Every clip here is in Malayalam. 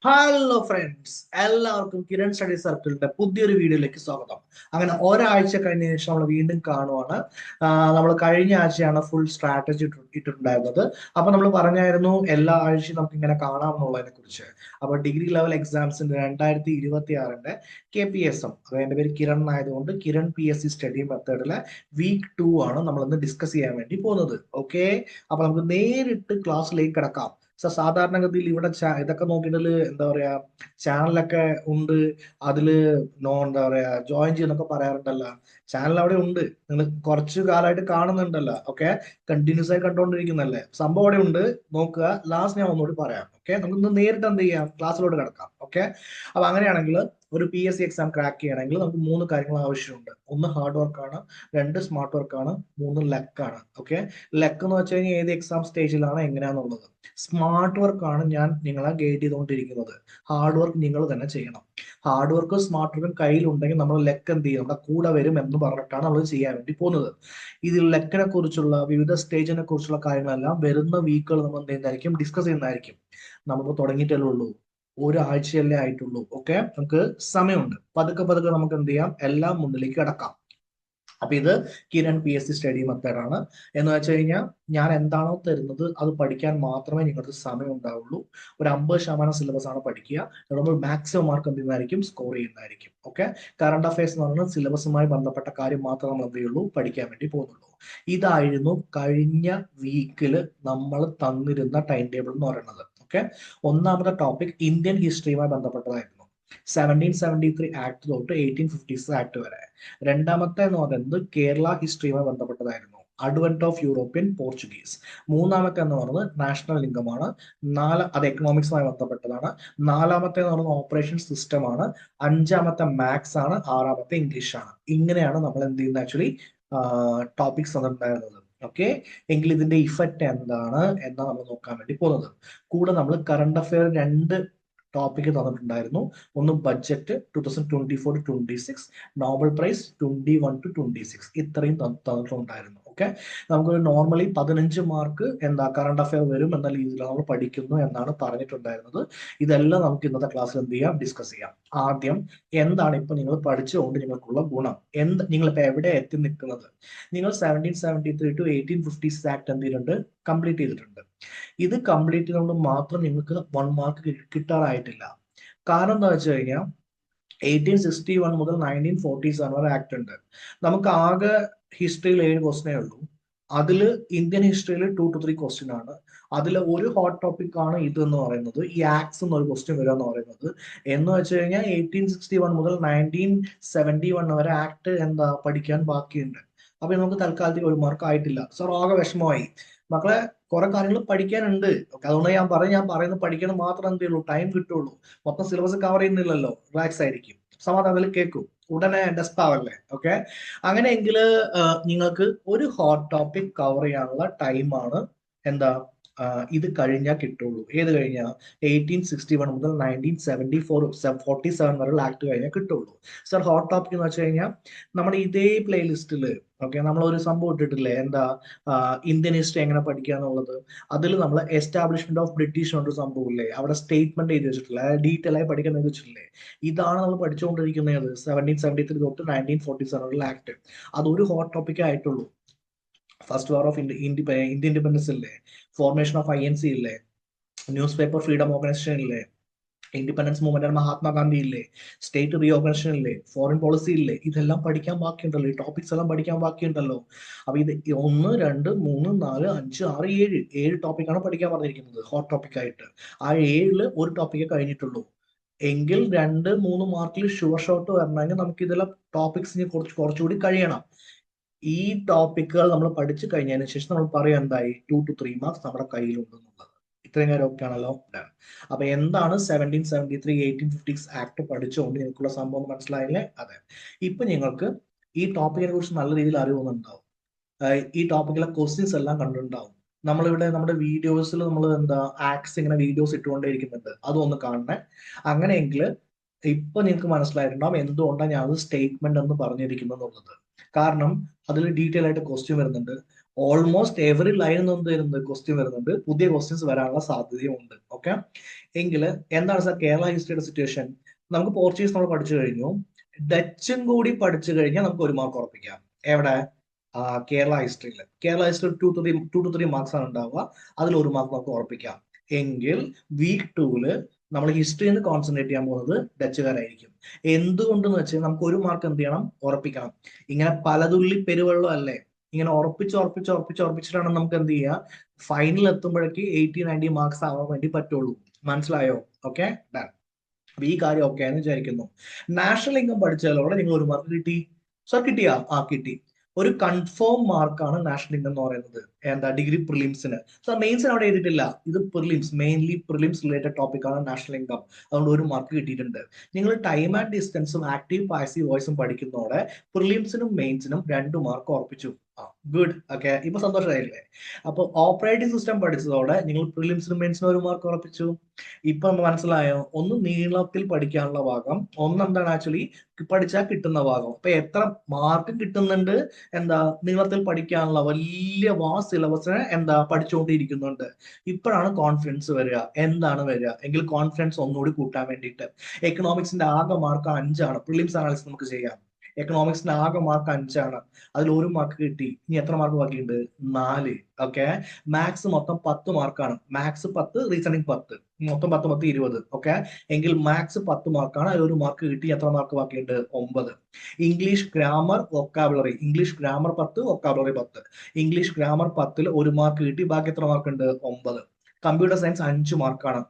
ഹലോ ഫ്രണ്ട്സ്, എല്ലാവർക്കും കിരൺ സ്റ്റഡി സർക്കിളിന്റെ പുതിയൊരു വീഡിയോയിലേക്ക് സ്വാഗതം. അങ്ങനെ ഒരാഴ്ച കഴിഞ്ഞ ശേഷം നമ്മൾ വീണ്ടും കാണുവാണ്. നമ്മൾ കഴിഞ്ഞ ആഴ്ചയാണ് ഫുൾ സ്ട്രാറ്റജി ഇട്ടിട്ടുണ്ടായിരുന്നത്. അപ്പൊ നമ്മൾ പറഞ്ഞായിരുന്നു എല്ലാ ആഴ്ചയും നമുക്ക് ഇങ്ങനെ കാണാമെന്നുള്ളതിനെ കുറിച്ച്. അപ്പൊ ഡിഗ്രി ലെവൽ എക്സാംസിന്റെ 2026 KPSM, അത് എന്റെ പേര് കിരൺ ആയതുകൊണ്ട് കിരൺ PSC സ്റ്റഡി മെത്തേഡിലെ വീക്ക് 2 ആണ് നമ്മൾ ഇന്ന് ഡിസ്കസ് ചെയ്യാൻ വേണ്ടി പോകുന്നത്. ഓക്കെ, അപ്പൊ നമുക്ക് നേരിട്ട് ക്ലാസ്സിലേക്ക് കിടക്കാം. സാധാരണഗതിയിൽ ഇവിടെ ഇതൊക്കെ നോക്കിയിട്ട് എന്താ പറയാ, ചാനലൊക്കെ ഉണ്ട്, അതില് എന്താ പറയാ ജോയിൻ ചെയ്യുന്നൊക്കെ പറയാറുണ്ടല്ലോ. ചാനൽ അവിടെ ഉണ്ട്, നിങ്ങൾ കുറച്ചു കാലമായിട്ട് കാണുന്നുണ്ടല്ലോ. ഓക്കെ, കണ്ടിന്യൂസ് ആയി കണ്ടുകൊണ്ടിരിക്കുന്നല്ലേ, സംഭവം അവിടെ ഉണ്ട്. നോക്കുക, ലാസ്റ്റ് ഞാൻ ഒന്നുകൂടി പറയാം. ഓക്കെ, നമുക്ക് ഇന്ന് നേരിട്ട് എന്ത് ചെയ്യാം, ക്ലാസ്സിലോട്ട് കിടക്കാം. ഓക്കെ, അപ്പൊ അങ്ങനെയാണെങ്കിൽ ഒരു PSC എക്സാം ക്രാക്ക് ചെയ്യണമെങ്കിൽ നമുക്ക് 3 കാര്യങ്ങൾ ആവശ്യമുണ്ട്. ഒന്ന് ഹാർഡ് വർക്കാണ്, 2 സ്മാർട്ട് വർക്കാണ്, 3 ലക്കാണ്. ഓക്കെ, ലക്ക് എന്ന് വെച്ച് കഴിഞ്ഞാൽ ഏത് എക്സാം സ്റ്റേജിലാണ് എങ്ങനെയാന്നുള്ളത്. സ്മാർട്ട് വർക്ക് ആണ് ഞാൻ നിങ്ങളെ ഗൈഡ് ചെയ്തുകൊണ്ടിരിക്കുന്നത്. ഹാർഡ് വർക്ക് നിങ്ങൾ തന്നെ ചെയ്യണം. ഹാർഡ് വർക്കും സ്മാർട്ട് വർക്കും കയ്യിലുണ്ടെങ്കിൽ നമ്മൾ ലെക്ക് എന്ത് ചെയ്യും, നമ്മുടെ കൂടെ വരും എന്ന് പറഞ്ഞിട്ടാണ് നമ്മൾ ചെയ്യാൻ വേണ്ടി പോകുന്നത്. ഇതിൽ ലെക്കിനെ കുറിച്ചുള്ള വിവിധ സ്റ്റേജിനെ കുറിച്ചുള്ള കാര്യങ്ങളെല്ലാം വരുന്ന വീക്കുകൾ നമ്മൾ എന്ത് ചെയ്യുന്നതായിരിക്കും, ഡിസ്കസ് ചെയ്യുന്നതായിരിക്കും. നമുക്ക് തുടങ്ങിയിട്ടല്ലേ ഉള്ളൂ, ഒരാഴ്ചയല്ലേ ആയിട്ടുള്ളൂ. ഓക്കെ, നമുക്ക് സമയമുണ്ട്. പതുക്കെ പതുക്കെ നമുക്ക് എന്ത് ചെയ്യാം, എല്ലാം മുന്നിലേക്ക് കടക്കാം. അപ്പൊ ഇത് കിരൺ PSC സ്റ്റഡി മെത്തേഡ് ആണ്. എന്ന് വെച്ച് കഴിഞ്ഞാൽ ഞാൻ എന്താണോ തരുന്നത് അത് പഠിക്കാൻ മാത്രമേ നിങ്ങൾക്ക് സമയം ഉണ്ടാവുള്ളൂ. ഒരു 50% സിലബസ് ആണ് പഠിക്കുക. നമ്മൾ മാക്സിമം മാർക്ക് എന്ത് ചെയ്യുന്നതായിരിക്കും, സ്കോർ ചെയ്യുന്നതായിരിക്കും. ഓക്കെ, കറണ്ട് അഫയേഴ്സ് എന്ന് പറയുന്നത് സിലബസുമായി ബന്ധപ്പെട്ട കാര്യം മാത്രം നമ്മൾ എന്ത് ചെയ്യുള്ളൂ, പഠിക്കാൻ വേണ്ടി പോകുന്നുള്ളൂ. ഇതായിരുന്നു കഴിഞ്ഞ വീക്കിൽ നമ്മൾ തന്നിരുന്ന ടൈം ടേബിൾ എന്ന് പറയുന്നത്. ഓക്കെ, ഒന്നാമത്തെ ടോപ്പിക് ഇന്ത്യൻ ഹിസ്റ്ററിയുമായി ബന്ധപ്പെട്ടതായിരുന്നു. 1773 ആക്ട് തൊട്ട് 1856 ആക്ട് വരെ. രണ്ടാമത്തെ എന്ന് പറയുന്നത് കേരള ഹിസ്റ്ററിയുമായി ബന്ധപ്പെട്ടതായിരുന്നു. Advent of European Portuguese. മൂന്നാമത്തെ എന്ന് പറയുന്നത് നാഷണൽ ഇൻകമാണ്. അത് എക്കണോമിക്സുമായി ബന്ധപ്പെട്ടതാണ്. നാലാമത്തെ എന്ന് പറയുന്നത് ഓപ്പറേഷൻ സിസ്റ്റം ആണ്. അഞ്ചാമത്തെ മാത്സ് ആണ്. ആറാമത്തെ ഇംഗ്ലീഷ് ആണ്. ഇങ്ങനെയാണ് നമ്മൾ എന്ത് ചെയ്യുന്നത്, ആക്ച്വലി ടോപ്പിക്സ് തന്നിട്ടുണ്ടായിരുന്നത്. ഓക്കെ, എങ്കിൽ ഇതിന്റെ ഇഫക്റ്റ് എന്താണ് എന്നാണ് നമ്മൾ നോക്കാൻ വേണ്ടി പോകുന്നത്. കൂടെ നമ്മൾ കറണ്ട് അഫയർ 2 ടോപ്പിക് തന്നിട്ടുണ്ടായിരുന്നു. ഒന്ന് ബഡ്ജറ്റ് 2024-26, നോബൽ പ്രൈസ് 21-26, ഇത്രയും തന്നിട്ടുണ്ടായിരുന്നു. ഓക്കെ, നമുക്കൊരു നോർമലി 15 മാർക്ക് എന്താ കറണ്ട് അഫയർ വരും എന്ന രീതിയിൽ നമ്മൾ പഠിക്കുന്നു എന്നാണ് പറഞ്ഞിട്ടുണ്ടായിരുന്നത്. ഇതെല്ലാം നമുക്ക് ഇന്നത്തെ ക്ലാസ്സിൽ എന്ത് ചെയ്യാം, ഡിസ്കസ് ചെയ്യാം. ആദ്യം എന്താണ് ഇപ്പൊ നിങ്ങൾ പഠിച്ചുകൊണ്ട് നിങ്ങൾക്കുള്ള ഗുണം, നിങ്ങളിപ്പോ എവിടെ എത്തി നിൽക്കുന്നത്. നിങ്ങൾ 1773-1856 ആക്ട് എന്ത് ചെയ്തിട്ടുണ്ട്, കംപ്ലീറ്റ് ചെയ്തിട്ടുണ്ട്. ഇത് കംപ്ലീറ്റ് ചെയ്തുകൊണ്ട് മാത്രം നിങ്ങൾക്ക് 1 മാർക്ക് കിട്ടാറായിട്ടില്ല. കാരണം എന്താ വെച്ച് കഴിഞ്ഞാൽ 1861 മുതൽ 1947 വരെ ആക്ട് ഉണ്ട്. നമുക്ക് ആകെ ഹിസ്റ്ററിയിൽ 7 ക്വസ്റ്റ്യനേ ഉള്ളൂ. അതില് ഇന്ത്യൻ ഹിസ്റ്ററിയിൽ 2 to 3 ക്വസ്റ്റ്യൻ ആണ്. അതിൽ ഒരു ഹോട്ട് ടോപ്പിക് ആണ് ഇത് എന്ന് പറയുന്നത്. ഈ ആക്ട്സ് എന്നൊരു ക്വസ്റ്റ്യൻ വരിക എന്ന് പറയുന്നത് എന്ന് വെച്ച് കഴിഞ്ഞാൽ 1861 മുതൽ 1971 വരെ ആക്ട് എന്താ പഠിക്കാൻ ബാക്കിയുണ്ട്. അപ്പൊ നമുക്ക് തൽക്കാലത്തേക്ക് 1 മാർക്ക് ആയിട്ടില്ല. സോ ആകെ വിഷമമായി. മക്കളെ, കുറെ കാര്യങ്ങൾ പഠിക്കാനുണ്ട്. അതുകൊണ്ട് ഞാൻ പറയുന്നത് പഠിക്കണം മാത്രം എന്ത് ചെയ്യുള്ളൂ, ടൈം കിട്ടുള്ളൂ. മൊത്തം സിലബസ് കവർ ചെയ്യുന്നില്ലല്ലോ, റിലാക്സ് ആയിരിക്കും, സമാധാനത്തിൽ കേൾക്കും, ഉടനെ ഡെസ്പ് ആവല്ലേ. ഓക്കെ, അങ്ങനെയെങ്കിൽ നിങ്ങൾക്ക് ഒരു ഹോട്ട് ടോപ്പിക് കവർ ചെയ്യാനുള്ള ടൈമാണ് എന്താ, ഇത് കഴിഞ്ഞാൽ കിട്ടുള്ളൂ. ഏത് കഴിഞ്ഞാൽ 1861 മുതൽ 1947 വരെയുള്ള ആക്ട് കഴിഞ്ഞാൽ കിട്ടുള്ളൂ. സർ, ഹോട്ട് ടോപ്പിക് എന്ന് വെച്ച് കഴിഞ്ഞാൽ നമ്മുടെ ഇതേ പ്ലേലിസ്റ്റിൽ ഓക്കെ നമ്മൾ ഒരു സംഭവം ഇട്ടിട്ടില്ലേ, എന്താ ഇന്ത്യൻ ഹിസ്റ്ററി എങ്ങനെ പഠിക്കുക എന്നുള്ളത്. അതിൽ നമ്മൾ എസ്റ്റാബ്ലിഷ്മെന്റ് ഓഫ് ബ്രിട്ടീഷ് കൊണ്ട് സംഭവം ഇല്ലേ, അവിടെ സ്റ്റേറ്റ്മെന്റ് എഴുതി വെച്ചിട്ടില്ല, ഡീറ്റെയിൽ ആയി പഠിക്കാൻ എഴുതി വെച്ചിട്ടില്ലേ. ഇതാണ് നമ്മൾ പഠിച്ചുകൊണ്ടിരിക്കുന്നത്. 1773 തൊട്ട് 1947 ആക്ട്. അതൊരു ഹോട്ട് ടോപ്പിക് ആയിട്ടുള്ളൂ. First war of India independence ഇല്ലേ, ഫോർമേഷൻ ഓഫ് INC ഇല്ലേ, ന്യൂസ് പേപ്പർ ഫ്രീഡം ഓർഗനൈസേഷൻ ഇല്ലേ, ഇൻഡിപെൻഡൻസ് മൂവ്മെന്റ് മഹാത്മാഗാന്ധി ഇല്ലേ, സ്റ്റേറ്റ് റീഓർഗനൈസേഷൻ ഇല്ലേ, ഫോറിൻ പോളിസി ഇല്ലേ, ഇതെല്ലാം പഠിക്കാൻ ബാക്കിയുണ്ടല്ലോ. ഈ ടോപ്പിക്സ് എല്ലാം പഠിക്കാൻ ബാക്കിയുണ്ടല്ലോ. അപ്പൊ ഇത് 1, 2, 3, 4, 5, 6, 7 ടോപ്പിക്കാണ് പഠിക്കാൻ പറഞ്ഞിരിക്കുന്നത് ഹോട്ട് ടോപ്പിക് ആയിട്ട്. ആ 7 ഒരു ടോപ്പിക്കേ കഴിഞ്ഞിട്ടുള്ളൂ. എങ്കിൽ 2, 3 മാർക്കിൽ ഷുവർ ഷോട്ട് വരണമെങ്കിൽ നമുക്ക് ഇതെല്ലാം ടോപ്പിക്സിന് കുറച്ചുകൂടി കഴിയണം. ഈ ടോപ്പിക്കുകൾ നമ്മൾ പഠിച്ചു കഴിഞ്ഞതിന് ശേഷം നമ്മൾ പറയാം എന്തായി, 2 to 3 മാർക്സ് നമ്മുടെ കയ്യിലുണ്ടെന്നുള്ളത്. ഇത്രയും കാര്യം ഒക്കെ ആണല്ലോ. അപ്പൊ എന്താണ് 1773-1856 ആക്ട് പഠിച്ചുകൊണ്ട് നിങ്ങൾക്കുള്ള സംഭവം മനസ്സിലായില്ലേ? അതെ. ഇപ്പൊ നിങ്ങൾക്ക് ഈ ടോപ്പിക്കിനെ കുറിച്ച് നല്ല രീതിയിൽ അറിവുന്നുണ്ടാവും. ഈ ടോപ്പിക്കിലെ ക്വസ്റ്റ്യൻസ് എല്ലാം കണ്ടിട്ടുണ്ടാവും. നമ്മളിവിടെ നമ്മുടെ വീഡിയോസിൽ നമ്മൾ എന്താ ആക്ട്സ് ഇങ്ങനെ വീഡിയോസ് ഇട്ടുകൊണ്ടേയിരിക്കുന്നുണ്ട്, അതൊന്ന് കാണണേ. അങ്ങനെയെങ്കിൽ ഇപ്പൊ നിങ്ങൾക്ക് മനസ്സിലായിട്ടുണ്ടാവും എന്തുകൊണ്ടാണ് ഞാൻ അത് സ്റ്റേറ്റ്മെന്റ് എന്ന് പറഞ്ഞിരിക്കുന്നത് എന്നുള്ളത്. കാരണം അതിൽ ഡീറ്റെയിൽ ആയിട്ട് ക്വസ്റ്റ്യൻ വരുന്നുണ്ട്. ഓൾമോസ്റ്റ് എവറി ലൈനിൽ നിന്ന് വരുന്നത് ക്വസ്റ്റ്യൻ വരുന്നുണ്ട്, പുതിയ ക്വസ്റ്റ്യൻസ് വരാനുള്ള സാധ്യതയും ഉണ്ട്. ഓക്കെ, എങ്കിൽ എന്താണ് സാർ കേരള ഹിസ്റ്ററിയുടെ സിറ്റുവേഷൻ? നമുക്ക് പോർച്ചുഗീസ് നമ്മൾ പഠിച്ചു കഴിഞ്ഞു, ഡച്ചും കൂടി പഠിച്ചു കഴിഞ്ഞാൽ നമുക്ക് 1 മാർക്ക് ഉറപ്പിക്കാം. എവിടെ? കേരള ഹിസ്റ്ററിയിൽ. കേരള ഹിസ്റ്ററി 2 to 3 മാർക്സ് ആണ് ഉണ്ടാവുക, അതിൽ 1 മാർക്ക് നമുക്ക് ഉറപ്പിക്കാം. എങ്കിൽ വീക്ക് 2 നമ്മൾ ഹിസ്റ്ററിയിൽ കോൺസെൻട്രേറ്റ് ചെയ്യാൻ പോകുന്നത് ഡച്ചുകാരായിരിക്കും. എന്തുകൊണ്ടെന്ന് വെച്ചാൽ നമുക്ക് 1 മാർക്ക് എന്ത് ചെയ്യണം? ഉറപ്പിക്കണം. ഇങ്ങനെ പലതുള്ളി പെരുവെള്ളം അല്ലേ, ഇങ്ങനെ ഉറപ്പിച്ചിട്ടാണ് നമുക്ക് എന്ത് ചെയ്യുക, ഫൈനൽ എത്തുമ്പോഴേക്ക് 80-90 മാർക്സ് ആവാൻ വേണ്ടി പറ്റുള്ളൂ. മനസ്സിലായോ? Okay, done. ഈ കാര്യം ഓക്കെ എന്ന് വിചാരിക്കുന്നു. നാഷണൽ ഇൻകം പഠിച്ചാലോടെ നിങ്ങൾ 1 മാർക്ക് കിട്ടി. സർ കിട്ടിയാ? കിട്ടി. ഒരു കൺഫേം മാർക്കാണ് നാഷണൽ ഇൻകം എന്ന് പറയുന്നത്. എന്താ? ഡിഗ്രി പ്രിലിംസിന്. സർ മെയിൻസിന് അവിടെ എഴുതിയിട്ടില്ല, ഇത് prelims, mainly prelims related topic ആണ് നാഷണൽ ഇൻകം. അതുകൊണ്ട് 1 മാർക്ക് കിട്ടിയിട്ടുണ്ട്. നിങ്ങൾ ടൈം ആൻഡ് ഡിസ്റ്റൻസും ആക്റ്റീവ് പാസീവ് വോയിസും പഠിക്കുന്നതോടെ പ്രിലിംസിനും മെയിൻസിനും 2 മാർക്ക് ഉറപ്പിച്ചു. ഗുഡ്. ഓക്കെ, ഇപ്പൊ സന്തോഷമായില്ലേ? അപ്പൊ ഓപ്പറേറ്റിംഗ് സിസ്റ്റം പഠിച്ചതോടെ നിങ്ങൾ പ്രിലിംസിനും മെയിൻസിനും 1 മാർക്ക് ഉറപ്പിച്ചു. ഇപ്പൊ മനസ്സിലായോ? ഒന്ന് നീളത്തിൽ പഠിക്കാനുള്ള ഭാഗം, ഒന്നെന്താണ് ആക്ച്വലി പഠിച്ചാൽ കിട്ടുന്ന ഭാഗം. അപ്പൊ എത്ര മാർക്ക് കിട്ടുന്നുണ്ട്? എന്താ? നീളത്തിൽ പഠിക്കാനുള്ള വലിയ വാസ്റ്റ് സിലബസിനെ എന്താ പഠിച്ചുകൊണ്ടിരിക്കുന്നുണ്ട്. ഇപ്പോഴാണ് കോൺഫിഡൻസ് വരിക. എന്താണ് വരിക എങ്കിൽ കോൺഫിഡൻസ് ഒന്നുകൂടി കൂട്ടാൻ വേണ്ടിയിട്ട്. എക്കണോമിക്സിന്റെ ആകെ മാർക്ക് 5ആണ്. പ്രിലിംസ് അനാലിസിസ് നമുക്ക് ചെയ്യാം. എക്കണോമിക്സിന്റെ ആകെ മാർക്ക് 5ആണ്, അതിൽ 1 മാർക്ക് കിട്ടി. ഇനി എത്ര മാർക്ക് ബാക്കിയുണ്ട്? 4. ഓക്കെ, മാത്സ് മൊത്തം 10 മാർക്കാണ്. മാത്സ് 10, റീസണിങ് 10, മൊത്തം 10 10 20. ഓക്കെ, എങ്കിൽ മാത്സ് 10 മാർക്കാണ്, അതിൽ 1 മാർക്ക് കിട്ടി. എത്ര മാർക്ക് ബാക്കിയുണ്ട്? 9. English grammar vocabulary, English grammar 10, vocabulary 10. English grammar 10ൽ 1 മാർക്ക് കിട്ടി, ബാക്കി എത്ര മാർക്ക് ഉണ്ട്? 9. കമ്പ്യൂട്ടർ സയൻസ് 5 മാർക്കാണ്,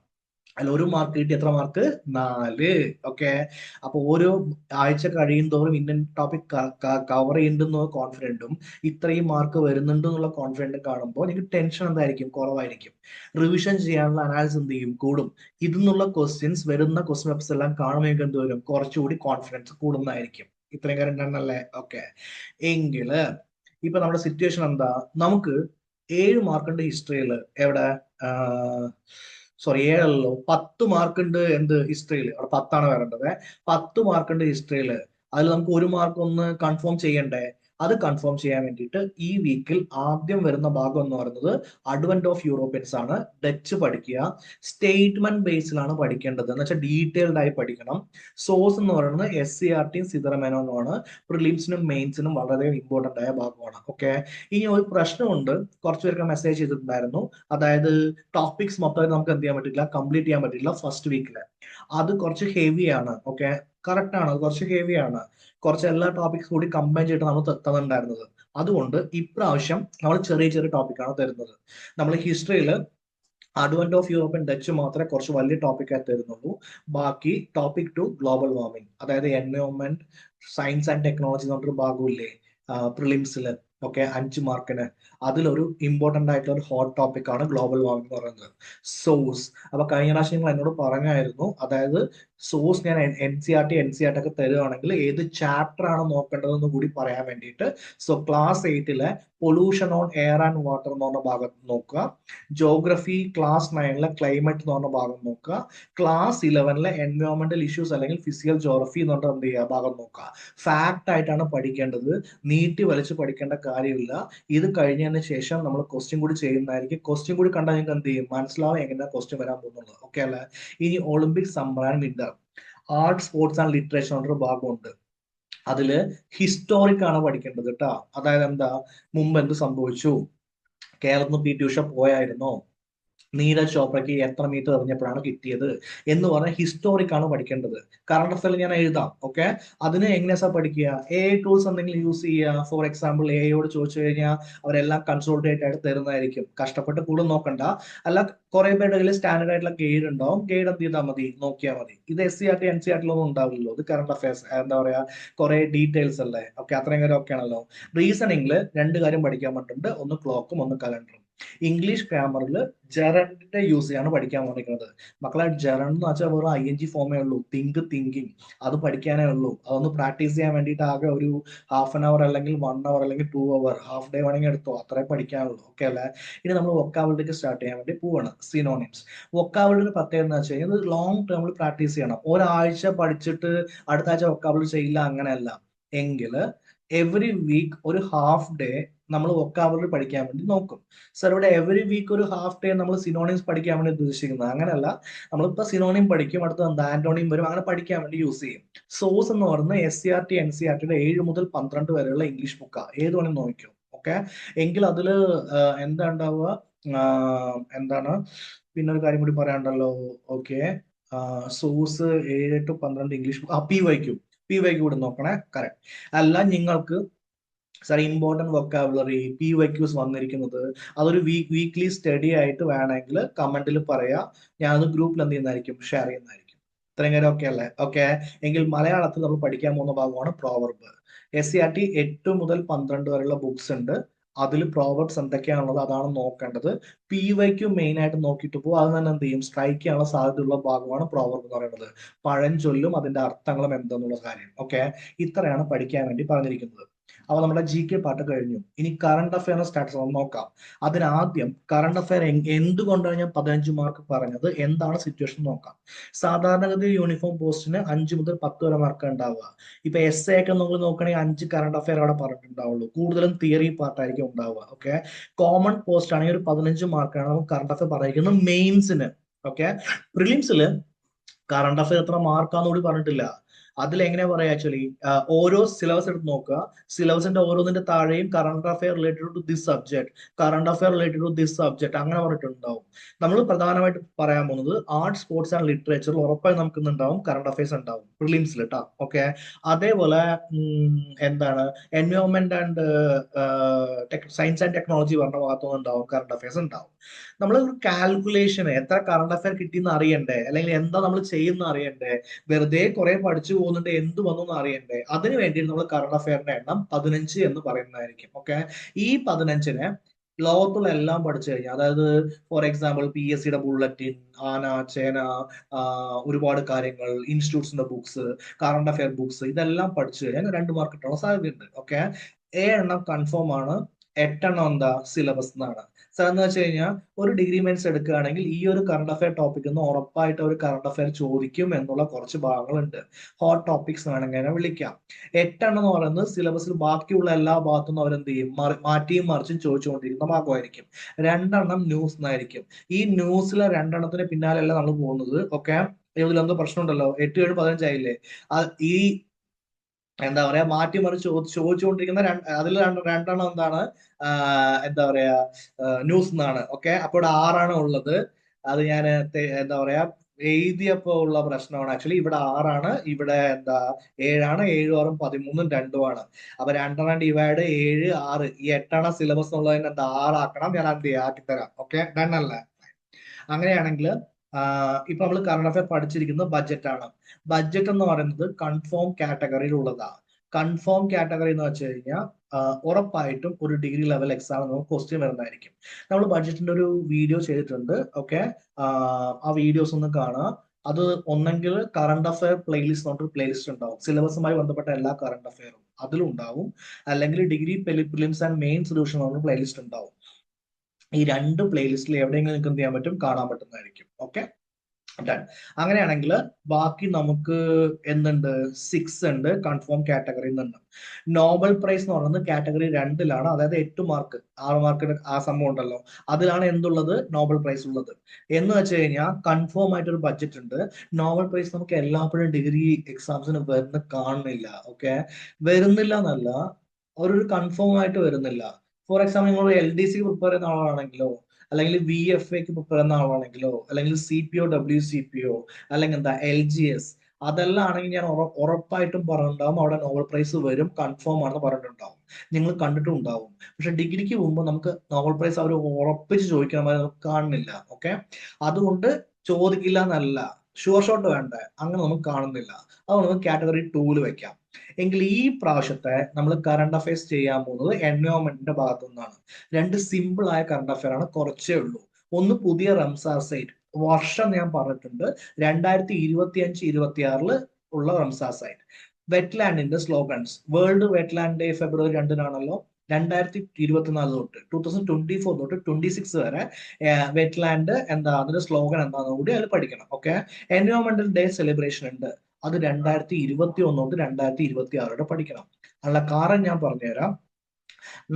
അതിൽ 1 മാർക്ക് കിട്ടി. എത്ര മാർക്ക്? 4. ഓക്കെ, അപ്പൊ ഓരോ ആഴ്ച കഴിയും തോറും ഇന്ത്യൻ ടോപ്പിക് കവർ ചെയ്യുന്ന കോൺഫിഡൻറ്റും ഇത്രയും മാർക്ക് വരുന്നുണ്ട് എന്നുള്ള കോൺഫിഡൻറ്റും കാണുമ്പോൾ എനിക്ക് ടെൻഷൻ എന്തായിരിക്കും? കുറവായിരിക്കും. റിവിഷൻ ചെയ്യാനുള്ള അനാലിസിസ് എന്ത് ചെയ്യും? കൂടും. ഇതിന്നുള്ള ക്വസ്റ്റ്യൻസ്, വരുന്ന ക്വസ്റ്റ്യൻ പേപ്പേഴ്സ് എല്ലാം കാണുമ്പോൾ എന്ത് വരും? കുറച്ചുകൂടി കോൺഫിഡൻസ് കൂടുന്നതായിരിക്കും. ഇത്രയും കാര്യം ഉണ്ടെന്നല്ലേ? ഓക്കെ, എങ്കില് ഇപ്പൊ നമ്മുടെ സിറ്റുവേഷൻ എന്താ? നമുക്ക് 7 മാർക്കുണ്ട് ഹിസ്റ്ററിയിൽ. എവിടെ? സോറി, 7അല്ലോ, 10 മാർക്കുണ്ട്. എന്ത്? ഹിസ്റ്ററിയിൽ. അവിടെ 10ആണ് വരേണ്ടത്. 10 മാർക്കുണ്ട് ഹിസ്റ്ററിയിൽ. അതിൽ നമുക്ക് 1 മാർക്ക് ഒന്ന് കൺഫേം ചെയ്യണ്ടേ? അത് കൺഫേം ചെയ്യാൻ വേണ്ടിയിട്ട് ഈ വീക്കിൽ ആദ്യം വരുന്ന ഭാഗം എന്ന് പറയുന്നത് അഡ്വന്റ് ഓഫ് യൂറോപ്യൻസ് ആണ്. ഡച്ച് പഠിക്കുക. സ്റ്റേറ്റ്മെന്റ് ബേസിലാണ് പഠിക്കേണ്ടത്, എന്ന് വെച്ചാൽ ഡീറ്റെയിൽഡ് ആയി പഠിക്കണം. സോഴ്സ് എന്ന് പറയുന്നത് SCERTയും സിതറമേനോനുമാണ്. പ്രിലിംസിനും മെയിൻസിനും വളരെ ഇമ്പോർട്ടന്റ് ആയ ഭാഗമാണ്. ഓക്കെ, ഇനി ഒരു പ്രശ്നമുണ്ട്, കുറച്ചു പേർക്ക് മെസ്സേജ് ചെയ്തിട്ടുണ്ടായിരുന്നു. അതായത് ടോപ്പിക്സ് മൊത്തം നമുക്ക് എന്ത് ചെയ്യാൻ പറ്റില്ല, കംപ്ലീറ്റ് ചെയ്യാൻ പറ്റില്ല ഫസ്റ്റ് വീക്കില്. അത് കുറച്ച് ഹെവിയാണ്. ഓക്കെ, കറക്റ്റ് ആണ്, അത് കുറച്ച് ഹെവിയാണ്. കുറച്ച് എല്ലാ ടോപ്പിക്സ് കൂടി കമ്പൈൻ ചെയ്തിട്ട് നമ്മൾ തന്നിട്ടുണ്ടായിരുന്നത്. അതുകൊണ്ട് ഇപ്രാവശ്യം നമ്മൾ ചെറിയ ചെറിയ ടോപ്പിക്കാണ് തരുന്നത്. നമ്മൾ ഹിസ്റ്ററിയിൽ അഡ്വന്റ് ഓഫ് യൂറോപ്യൻ ഡച്ച് മാത്രമേ കുറച്ച് വലിയ ടോപ്പിക്കായി തരുന്നുള്ളൂ. ബാക്കി ടോപ്പിക് 2 ഗ്ലോബൽ വാർമിംഗ്, അതായത് എൻവയോൺമെന്റ്, സയൻസ് ആൻഡ് ടെക്നോളജി എന്ന് പറഞ്ഞൊരു ഭാഗമില്ലേ പ്രിലിംസിൽ. ഓക്കെ, 5 മാർക്കിന് അതിലൊരു ഇമ്പോർട്ടന്റ് ആയിട്ടുള്ള ഒരു ഹോട്ട് ടോപ്പിക് ആണ് ഗ്ലോബൽ വാർമിംഗ് എന്ന് പറയുന്നത്. സോഴ്സ്, അപ്പൊ കഴിഞ്ഞ പ്രാവശ്യം നിങ്ങൾ എന്നോട് പറഞ്ഞായിരുന്നു, അതായത് സോഴ്സ് ഞാൻ NCERT ഒക്കെ തരുവാണെങ്കിൽ ഏത് ചാപ്റ്റർ ആണ് നോക്കേണ്ടതെന്ന് കൂടി പറയാൻ വേണ്ടിയിട്ട്. സോ ക്ലാസ് 8ലെ pollution on air and water എന്ന് പറഞ്ഞ ഭാഗം നോക്കുക. ജോഗ്രഫി ക്ലാസ് 9ലെ ക്ലൈമറ്റ് എന്ന് പറഞ്ഞ ഭാഗം നോക്കുക. ക്ലാസ് 11ലെ എൻവയോൺമെന്റൽ ഇഷ്യൂസ് അല്ലെങ്കിൽ ഫിസിക്കൽ ജോഗ്രഫി എന്ന് പറഞ്ഞ എന്ത് ചെയ്യുക ഭാഗം നോക്കുക. ഫാക്ട് ആയിട്ടാണ് പഠിക്കേണ്ടത്, നീട്ടി വലിച്ച് പഠിക്കേണ്ട കാര്യമില്ല. ഇത് കഴിഞ്ഞതിന് ശേഷം നമ്മൾ ക്വസ്റ്റ്യൻ കൂടി ചെയ്യുന്നതായിരിക്കും. ക്വസ്റ്റ്യൻ കൂടി കണ്ടാൽ നിങ്ങൾക്ക് എന്ത് ചെയ്യും? മനസ്സിലാവും എങ്ങനെയാണ് ക്വസ്റ്റ്യൻ വരാൻ പോകുന്നത്. ഓക്കെ അല്ലേ? ഇനി Olympic, summer and winter, art, sports and literature എന്നൊരു ഭാഗമുണ്ട്. അതില് ഹിസ്റ്റോറിക് ആണ് പഠിക്കേണ്ടത് കേട്ടോ. അതായത് എന്താ, മുമ്പ് എന്ത് സംഭവിച്ചു, കേരളത്തിൽ PT ഉഷ പോയായിരുന്നോ, നീരജ് ചോപ്രയ്ക്ക് എത്ര മീറ്റർ എറിഞ്ഞപ്പോഴാണ് കിട്ടിയത് എന്ന് പറഞ്ഞ ഹിസ്റ്റോറിക് ആണ് പഠിക്കേണ്ടത്. കറണ്ട് അഫയർ ഞാൻ എഴുതാം. ഓക്കെ, അതിന് എങ്ങനെയാ പഠിക്കുക? AI ടൂൾസ് എന്തെങ്കിലും യൂസ് ചെയ്യുക. ഫോർ എക്സാമ്പിൾ AIയോട് ചോദിച്ചു കഴിഞ്ഞാൽ അവരെല്ലാം കൺസോൾട്ടേറ്റ് ആയിട്ട് തരുന്നതായിരിക്കും. കഷ്ടപ്പെട്ട് കൂടുതൽ നോക്കണ്ട. അല്ല, കുറെ പേരുടെ കയ്യിൽ സ്റ്റാൻഡേർഡ് ആയിട്ടുള്ള ഗൈഡ് ഉണ്ടാവും. ഗൈഡ് എന്ത് ചെയ്താൽ മതി? നോക്കിയാൽ മതി. ഇത് SCERT NCERT ഉണ്ടാവില്ലല്ലോ. ഇത് കറണ്ട് അഫയേഴ്സ്, എന്താ പറയാ, കുറെ ഡീറ്റെയിൽസ് അല്ലേ. ഓക്കെ, അത്രയും കാര്യം ഒക്കെ ആണല്ലോ. റീസണിംഗിൽ 2 കാര്യം പഠിക്കാൻ പറ്റുന്നുണ്ട്, ഒന്ന് ക്ലോക്കും ഒന്ന് കലണ്ടറും. ഇംഗ്ലീഷ് ഗ്രാമറിൽ ജെറൻഡിന്റെ യൂസ് ആണ് പഠിക്കാൻ പഠിക്കുന്നത്. മക്കളെ, ജെറൻഡ് എന്ന് വെച്ചാൽ വെറും ING ഫോമേ ഉള്ളൂ. തിങ്കിങ്, അത് പഠിക്കാനേ ഉള്ളൂ. അതൊന്ന് പ്രാക്ടീസ് ചെയ്യാൻ വേണ്ടിയിട്ട് ആകെ ഒരു ½ അല്ലെങ്കിൽ 1 അല്ലെങ്കിൽ 2 ഹാഫ് ഡേ വേണമെങ്കിൽ എടുത്തോ, അത്രേ പഠിക്കാനുള്ളൂ. ഓക്കെ അല്ലേ? ഇനി നമ്മൾ വൊക്കാബുലറിക്ക് സ്റ്റാർട്ട് ചെയ്യാൻ വേണ്ടി പോവാണ്. സിനോണിംസ്. വൊക്കാബുലറി പ്രത്യേകത എന്ന് വെച്ച് കഴിഞ്ഞാൽ ഇത് ലോങ് ടേമിൽ പ്രാക്ടീസ് ചെയ്യണം. ഒരാഴ്ച പഠിച്ചിട്ട് അടുത്ത ആഴ്ച വൊക്കാബുലറി ചെയ്യില്ല, അങ്ങനെയല്ല. എങ്കിൽ എവറി വീക്ക് ഒരു ഹാഫ് ഡേ നമ്മൾ വൊക്കാബുലറി പഠിക്കാൻ വേണ്ടി നോക്കും. സർ ഇവിടെ എവറി വീക്ക് ഒരു ഹാഫ് ഡേ നമ്മൾ സിനോണിംസ് പഠിക്കാൻ വേണ്ടി ഉദ്ദേശിക്കുന്നത് അങ്ങനെയല്ല. നമ്മളിപ്പോൾ സിനോണിം പഠിക്കും, അടുത്ത എന്താ ആന്റോണിയം വരും, അങ്ങനെ പഠിക്കാൻ വേണ്ടി യൂസ് ചെയ്യും. സോഴ്സ് എന്ന് പറയുന്നത് SCERT NCERTയുടെ 7 മുതൽ 12 വരെയുള്ള ഇംഗ്ലീഷ് ബുക്കാണ്. ഏത് വേണമെങ്കിൽ നോക്കിയോ. ഓക്കെ, എങ്കിൽ അതിൽ എന്താ ഉണ്ടാവുക, എന്താണ് പിന്നെ ഒരു കാര്യം കൂടി പറയാനുണ്ടല്ലോ. Okay, source 7 to 12 English book. PYQ കൂടെ നോക്കണേ. കറക്റ്റ്. അല്ല നിങ്ങൾക്ക് സാർ ഇമ്പോർട്ടൻറ്റ് വൊക്കാബുലറി PYQs വന്നിരിക്കുന്നത് അതൊരു വീക്ക്ലി സ്റ്റഡി ആയിട്ട് വേണമെങ്കിൽ കമന്റിൽ പറയാ, ഞാനത് ഗ്രൂപ്പിൽ എന്ത് ചെയ്യുന്നതായിരിക്കും, ഷെയർ ചെയ്യുന്നതായിരിക്കും. ഇത്രയും കാര്യം ഓക്കെ അല്ലേ? ഓക്കെ, എങ്കിൽ മലയാളത്തിൽ നമ്മൾ പഠിക്കാൻ പോകുന്ന ഭാഗമാണ് പ്രോവർബ്. SCERT 8 മുതൽ 12 വരെയുള്ള ബുക്സ് ഉണ്ട്. അതിൽ പ്രോവർബ്സ് എന്തൊക്കെയാണുള്ളത് അതാണ് നോക്കേണ്ടത്. PYQ മെയിൻ ആയിട്ട് നോക്കിയിട്ട് പോകും. അത് തന്നെ എന്ത് ചെയ്യും, സ്ട്രൈക്ക് ചെയ്യാനുള്ള സാധ്യതയുള്ള ഭാഗമാണ് പ്രോവർബ് എന്ന് പറയുന്നത്. പഴഞ്ചൊല്ലും അതിന്റെ അർത്ഥങ്ങളും എന്തെന്നുള്ള കാര്യം. ഓക്കെ, ഇത്രയാണ് പഠിക്കാൻ വേണ്ടി പറഞ്ഞിരിക്കുന്നത്. അപ്പൊ നമ്മുടെ GK പാട്ട് കഴിഞ്ഞു. ഇനി കറണ്ട് അഫയറിന്റെ സ്റ്റാറ്റസ് ഒന്ന് നോക്കാം. അതിനാദ്യം കറണ്ട് അഫയർ എന്തുകൊണ്ടാണ് ഞാൻ 15 മാർക്ക് പറഞ്ഞത്, എന്താണ് സിറ്റുവേഷൻ നോക്കാം. സാധാരണഗതി യൂണിഫോം പോസ്റ്റിന് 5 മുതൽ 10 വരെ മാർക്ക് ഉണ്ടാവുക. ഇപ്പൊ SI ഒക്കെ നമ്മൾ നോക്കുകയാണെങ്കിൽ 5 കറണ്ട് അഫയർ അവിടെ പറഞ്ഞിട്ടുണ്ടാവുള്ളൂ. കൂടുതലും തിയറി പാർട്ടായിരിക്കും ഉണ്ടാവുക. ഓക്കെ, കോമൺ പോസ്റ്റ് ആണെങ്കിൽ ഒരു 15 മാർക്കാണ് നമുക്ക് കറണ്ട് അഫയർ പറഞ്ഞിരിക്കുന്നത് മെയിൻസിന്. ഓക്കെ, പ്രിലിംസിൽ കറണ്ട് അഫയർ എത്ര മാർക്കാന്ന് കൂടി പറഞ്ഞിട്ടില്ല. അതിൽ എങ്ങനെയാ പറയാ, ആക്ച്വലി ഓരോ സിലബസ് എടുത്ത് നോക്കുക. സിലബസിന്റെ ഓരോന്നിന്റെ താഴെയും current affair related to this subject, current affair related to this subject അങ്ങനെ പറഞ്ഞിട്ടുണ്ടാവും. നമ്മൾ പ്രധാനമായിട്ട് പറയാൻ പോകുന്നത് ആർട്സ്, സ്പോർട്സ് ആൻഡ് ലിറ്ററേച്ചർ ഉറപ്പായി നമുക്ക് ഇന്നുണ്ടാവും കറണ്ട് അഫയേഴ്സ് ഉണ്ടാവും പ്രിലിംസിൽ കേട്ടോ. ഓക്കെ, അതേപോലെ എന്താണ് environment and science and technology പറഞ്ഞ ഭാഗത്തുനിന്ന് ഉണ്ടാവും കറണ്ട് അഫയേഴ്സ് ഉണ്ടാവും. നമ്മൾ ഒരു കാൽക്കുലേഷൻ എത്ര കറണ്ട് അഫയർ കിട്ടിയെന്ന് അറിയണ്ടേ, അല്ലെങ്കിൽ എന്താ നമ്മൾ ചെയ്യുന്ന അറിയണ്ടേ, വെറുതെ കുറെ പഠിച്ചു പോകുന്നുണ്ട് എന്ത് വന്നു അറിയണ്ടേ, അതിനു വേണ്ടി നമ്മൾ കറണ്ട് അഫയറിന്റെ എണ്ണം 15 എന്ന് പറയുന്നതായിരിക്കും. ഓക്കെ, ഈ 15നെ ലോകത്തുള്ള എല്ലാം പഠിച്ചു കഴിഞ്ഞാൽ, അതായത് ഫോർ എക്സാമ്പിൾ PSCയുടെ ബുള്ളറ്റിൻ, ആന, ചേന, ഒരുപാട് കാര്യങ്ങൾ, ഇൻസ്റ്റിറ്റ്യൂട്ട്സിന്റെ ബുക്സ്, കറണ്ട് അഫയർ ബുക്സ്, ഇതെല്ലാം പഠിച്ചു കഴിഞ്ഞാൽ 2 മാർക്ക് കിട്ടാനുള്ള സാധ്യതയുണ്ട്. ഓക്കെ, 7 എണ്ണം കൺഫേം ആണ്, 8 എണ്ണം എന്താ സിലബസ് എന്നാണ്. സാർ എന്ന് വെച്ച് കഴിഞ്ഞാൽ ഒരു ഡിഗ്രി മെയിൻസ് എടുക്കുകയാണെങ്കിൽ ഈ ഒരു കറണ്ട് അഫയർ ടോപ്പിക് ഒന്ന് ഉറപ്പായിട്ട് ഒരു കറണ്ട് അഫയർ ചോദിക്കും എന്നുള്ള കുറച്ച് ഭാഗങ്ങളുണ്ട്. ഹോട്ട് ടോപ്പിക്സ് വേണമെങ്കിൽ വിളിക്കാം. 8 എണ്ണം എന്ന് പറയുന്നത് സിലബസിൽ ബാക്കിയുള്ള എല്ലാ ഭാഗത്തുനിന്നും അവരെന്ത് ചെയ്യും, മാറ്റിയും മറിച്ചും ചോദിച്ചുകൊണ്ടിരിക്കുന്ന ഭാഗമായിരിക്കും. 2 എണ്ണം ന്യൂസ് എന്നായിരിക്കും. ഈ ന്യൂസിലെ 2 എണ്ണത്തിന് പിന്നാലെയല്ല നമ്മൾ പോകുന്നത്. ഓക്കെ, ഇതിലെന്തോ പ്രശ്നമുണ്ടല്ലോ. 8, 7, 15 ആയില്ലേ. ഈ എന്താ പറയാ മാറ്റി മറിച്ച് ചോദിച്ചുകൊണ്ടിരിക്കുന്ന അതിൽ രണ്ടെണ്ണം എന്താണ്, എന്താ പറയാ ന്യൂസ് എന്നാണ്. ഓക്കെ, അപ്പോൾ 6ആണ് ഉള്ളത്. അത് ഞാൻ എന്താ പറയാ എഴുതിയപ്പോ ഉള്ള പ്രശ്നമാണ്. ആക്ച്വലി ഇവിടെ 6ആണ്, ഇവിടെ എന്താ 7ആണ്. 7, 6, 13, 2ആണ്. അപ്പൊ 2 ഡിവൈഡ് 7, 6, ഈ 8 സിലബസ് ഉള്ളതിന് എന്താ 6 ആക്കണം. ഞാൻ എന്ത് ആക്കി തരാം. ഓക്കെ, ഡൺ അല്ലേ? അങ്ങനെയാണെങ്കിൽ ഇപ്പൊ നമ്മൾ കറണ്ട് അഫയർ പഠിച്ചിരിക്കുന്നത് ബഡ്ജറ്റ് ആണ്. ബഡ്ജറ്റ് എന്ന് പറയുന്നത് കൺഫേം കാറ്റഗറിയിലുള്ളതാണ്. കൺഫേം കാറ്റഗറി എന്ന് വെച്ച് കഴിഞ്ഞാൽ ഉറപ്പായിട്ടും ഒരു ഡിഗ്രി ലെവൽ എക്സാം നമുക്ക് ക്വസ്റ്റ്യൻ വരുന്നതായിരിക്കും. നമ്മൾ ബഡ്ജറ്റിന്റെ ഒരു വീഡിയോ ചെയ്തിട്ടുണ്ട്. ഓക്കെ, ആ വീഡിയോസ് ഒന്ന് കാണുക. അത് ഒന്നെങ്കിൽ കറണ്ട് അഫയർ പ്ലേലിസ്റ്റ് പറഞ്ഞിട്ട് പ്ലേലിസ്റ്റ് ഉണ്ടാവും, സിലബസുമായി ബന്ധപ്പെട്ട എല്ലാ കറണ്ട് അഫയറും അതിലും ഉണ്ടാവും. അല്ലെങ്കിൽ degree prelims and main solution പറഞ്ഞ പ്ലേലിസ്റ്റ് ഉണ്ടാവും. ഈ 2 പ്ലേലിസ്റ്റിൽ എവിടെയെങ്കിലും നിങ്ങൾക്ക് എന്ത് ചെയ്യാൻ പറ്റും, കാണാൻ പറ്റുന്നതായിരിക്കും. Okay, done. അങ്ങനെയാണെങ്കിൽ ബാക്കി നമുക്ക് എന്തുണ്ട്, 6 ഉണ്ട് കൺഫേം കാറ്റഗറി എന്നുണ്ട്. നോബൽ പ്രൈസ് എന്ന് പറയുന്നത് കാറ്റഗറി 2ലാണ്, അതായത് 8 മാർക്ക് 6 മാർക്ക് ആ സംഭവം ഉണ്ടല്ലോ, അതിലാണ് എന്തുള്ളത്, നോബൽ പ്രൈസ് ഉള്ളത്. എന്ന് വെച്ച് കഴിഞ്ഞാൽ കൺഫേം ആയിട്ടൊരു ബഡ്ജറ്റ് ഉണ്ട്. നോബൽ പ്രൈസ് നമുക്ക് എല്ലാപ്പോഴും ഡിഗ്രി എക്സാംസിന് വരുന്ന കാണുന്നില്ല. ഓക്കെ, വരുന്നില്ല എന്നല്ല, ഒരു കൺഫേം ആയിട്ട് വരുന്നില്ല. ഫോർ എക്സാമ്പിൾ നിങ്ങൾ LDC പ്രിപ്പയർ ചെയ്യുന്ന ആളാണെങ്കിലോ, അല്ലെങ്കിൽ VFAക്ക് പ്രിപ്പയർ ചെയ്യുന്ന ആളാണെങ്കിലോ, അല്ലെങ്കിൽ CPO WCPO, അല്ലെങ്കിൽ എന്താ LGS, അതെല്ലാം ആണെങ്കിൽ ഞാൻ ഉറപ്പായിട്ടും പറഞ്ഞിട്ടുണ്ടാവും അവിടെ നോബൽ പ്രൈസ് വരും, കൺഫേം ആണെന്ന് പറഞ്ഞിട്ടുണ്ടാവും. നിങ്ങൾ കണ്ടിട്ടും ഉണ്ടാവും. പക്ഷെ ഡിഗ്രിക്ക് പോകുമ്പോൾ നമുക്ക് നോബൽ പ്രൈസ് അവർ ഉറപ്പിച്ച് ചോദിക്കാൻ നമുക്ക് കാണുന്നില്ല. ഓക്കെ, അതുകൊണ്ട് ചോദിക്കില്ല എന്നല്ല, ഷുവർ ഷോട്ട് വേണ്ടേ, അങ്ങനെ നമുക്ക് കാണുന്നില്ല. അതുകൊണ്ട് നമുക്ക് കാറ്റഗറി 2 വെക്കാം. എങ്കിൽ ഈ പ്രാവശ്യത്തെ നമ്മൾ കറണ്ട് അഫയേഴ്സ് ചെയ്യാൻ പോകുന്നത് എൻവയോൺമെന്റിന്റെ ഭാഗത്തു നിന്നാണ്. 2 സിമ്പിൾ ആയ കറണ്ട് അഫയർ ആണ്, കുറച്ചേ ഉള്ളൂ. ഒന്ന് പുതിയ റംസാർ സൈറ്റ്, വർഷം ഞാൻ പറഞ്ഞിട്ടുണ്ട് 2025-26 ഉള്ള റംസാർ സൈറ്റ്. വെറ്റ്ലാൻഡിന്റെ slogans, world wetland day February 2 2024 തൊട്ട് 2024 തൊട്ട് 26 വരെ വെറ്റ്ലാൻഡ് എന്താ, അതിന്റെ സ്ലോഗൻ എന്താണെന്ന് കൂടി അതിൽ പഠിക്കണം. ഓക്കെ, എൻവയോൺമെന്റൽ ഡേ സെലിബ്രേഷൻ ഉണ്ട്, അത് 2021 തൊട്ട് 2026 പഠിക്കണം. അതിനുള്ള കാരണം ഞാൻ പറഞ്ഞുതരാം.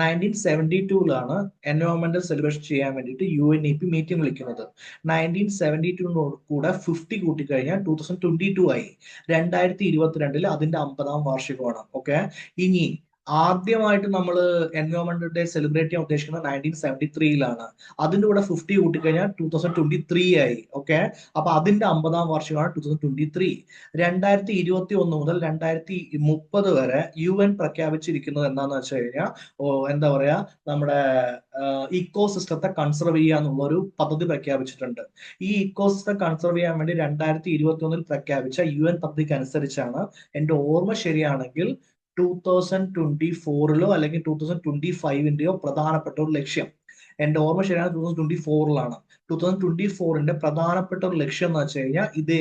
1972 എൻവയോൺമെന്റൽ സെലിബ്രേഷൻ ചെയ്യാൻ വേണ്ടിയിട്ട് UNEP മീറ്റിംഗ് വിളിക്കുന്നത്. 1972 കൂടെ 50 കൂട്ടിക്കഴിഞ്ഞാൽ 2022 ആയി. 2022 അതിന്റെ 50-ാം വാർഷികമാണ്. ഓക്കെ, ഇനി ആദ്യമായിട്ട് നമ്മൾ എൻവയോൺമെന്റ് ഡേ സെലിബ്രേറ്റ് ചെയ്യാൻ ഉദ്ദേശിക്കുന്നത് 1973 അതിന്റെ കൂടെ 50 കൂട്ടിക്കഴിഞ്ഞാൽ 2023 ആയി. ഓക്കെ, അപ്പൊ അതിന്റെ 50-ാം വാർഷികമാണ് 2023. 2021 മുതൽ 2030 വരെ UN പ്രഖ്യാപിച്ചിരിക്കുന്നത് എന്താന്ന് വെച്ച് കഴിഞ്ഞാൽ എന്താ പറയാ, നമ്മുടെ ഇക്കോ സിസ്റ്റത്തെ കൺസർവ് ചെയ്യുക എന്നുള്ള ഒരു പദ്ധതി പ്രഖ്യാപിച്ചിട്ടുണ്ട്. ഈ ഇക്കോ സിസ്റ്റം കൺസർവ് ചെയ്യാൻ വേണ്ടി 2021 പ്രഖ്യാപിച്ച UN പദ്ധതിക്ക് അനുസരിച്ചാണ്, എന്റെ ഓർമ്മ ശരിയാണെങ്കിൽ 2024 അല്ലെങ്കിൽ 2025 പ്രധാനപ്പെട്ട ഒരു ലക്ഷ്യം, എന്റെ ഓർമ്മ ശരിയാണ് 2024 2024 പ്രധാനപ്പെട്ട ഒരു ലക്ഷ്യം എന്ന് വെച്ച് കഴിഞ്ഞാൽ ഇത്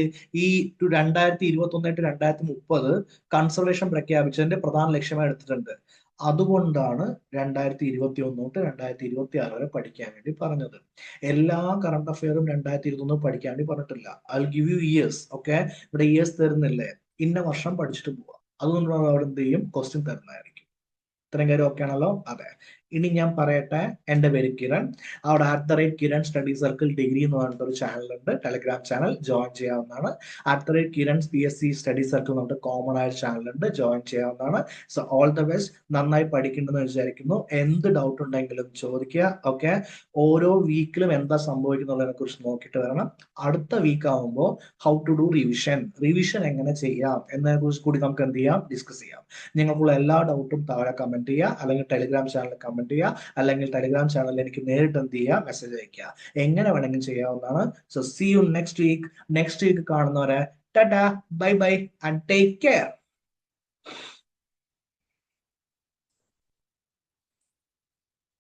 ഈ 2021 to 2030 കൺസർവേഷൻ പ്രഖ്യാപിച്ചതിന്റെ പ്രധാന ലക്ഷ്യമായി എടുത്തിട്ടുണ്ട്. അതുകൊണ്ടാണ് 2021 തൊട്ട് 2026 വരെ പഠിക്കാൻ വേണ്ടി പറഞ്ഞത്. എല്ലാ കറണ്ട് അഫെയറും 2021 പഠിക്കാൻ വേണ്ടി പറഞ്ഞിട്ടില്ല. I will give you years. Okay, ഇവിടെ ഇയേഴ്സ് തരുന്നില്ലേ, ഇന്ന വർഷം പഠിച്ചിട്ട് പോവാം. അതുകൊണ്ട് അവിടെ എന്ത് ചെയ്യും, ക്വസ്റ്റ്യൻ തരുന്നതായിരിക്കും. ഇത്രയും കാര്യം ഓക്കെ ആണല്ലോ? അതെ. ഇനി ഞാൻ പറയട്ടെ, എന്റെ പേര് കിരൺ. അവിടെ @കിരൺ സ്റ്റഡി സർക്കിൾ ഡിഗ്രി എന്ന് പറഞ്ഞിട്ട് ഒരു ചാനലുണ്ട്, ടെലിഗ്രാം ചാനൽ, ജോയിൻ ചെയ്യാവുന്നതാണ്. @കിരൺ PSC സ്റ്റഡി സർക്കിൾ എന്ന് പറഞ്ഞിട്ട് കോമൺ ആയ ചാനലുണ്ട്, ജോയിൻ ചെയ്യാവുന്നതാണ്. So all the best. നന്നായി പഠിക്കേണ്ടെന്ന് വിചാരിക്കുന്നു. എന്ത് ഡൗട്ട് ഉണ്ടെങ്കിലും ചോദിക്കുക. ഓക്കെ, ഓരോ വീക്കിലും എന്താ സംഭവിക്കുന്നുള്ളതിനെ കുറിച്ച് നോക്കിയിട്ട് വരണം. അടുത്ത വീക്ക് ആവുമ്പോൾ ഹൗ ടു ഡു റിവിഷൻ എങ്ങനെ ചെയ്യാം എന്നതിനെ കുറിച്ച് കൂടി നമുക്ക് എന്ത് ചെയ്യാം, ഡിസ്കസ് ചെയ്യാം. നിങ്ങൾക്കുള്ള എല്ലാ ഡൗട്ടും താഴെ കമന്റ് ചെയ്യുക, അല്ലെങ്കിൽ ടെലിഗ്രാം ചാനലിൽ കമന്റ് ചെയ്യുക, അല്ലെങ്കിൽ ടെലിഗ്രാം ചാനലിൽ എനിക്ക് നേരിട്ട് എന്ത് ചെയ്യുക, മെസ്സേജ് അയക്കുക. എങ്ങനെ വേണമെങ്കിലും ചെയ്യാവുന്നതാണ്. So see you next week. കാണുന്നവരെ tata, bye bye and take care.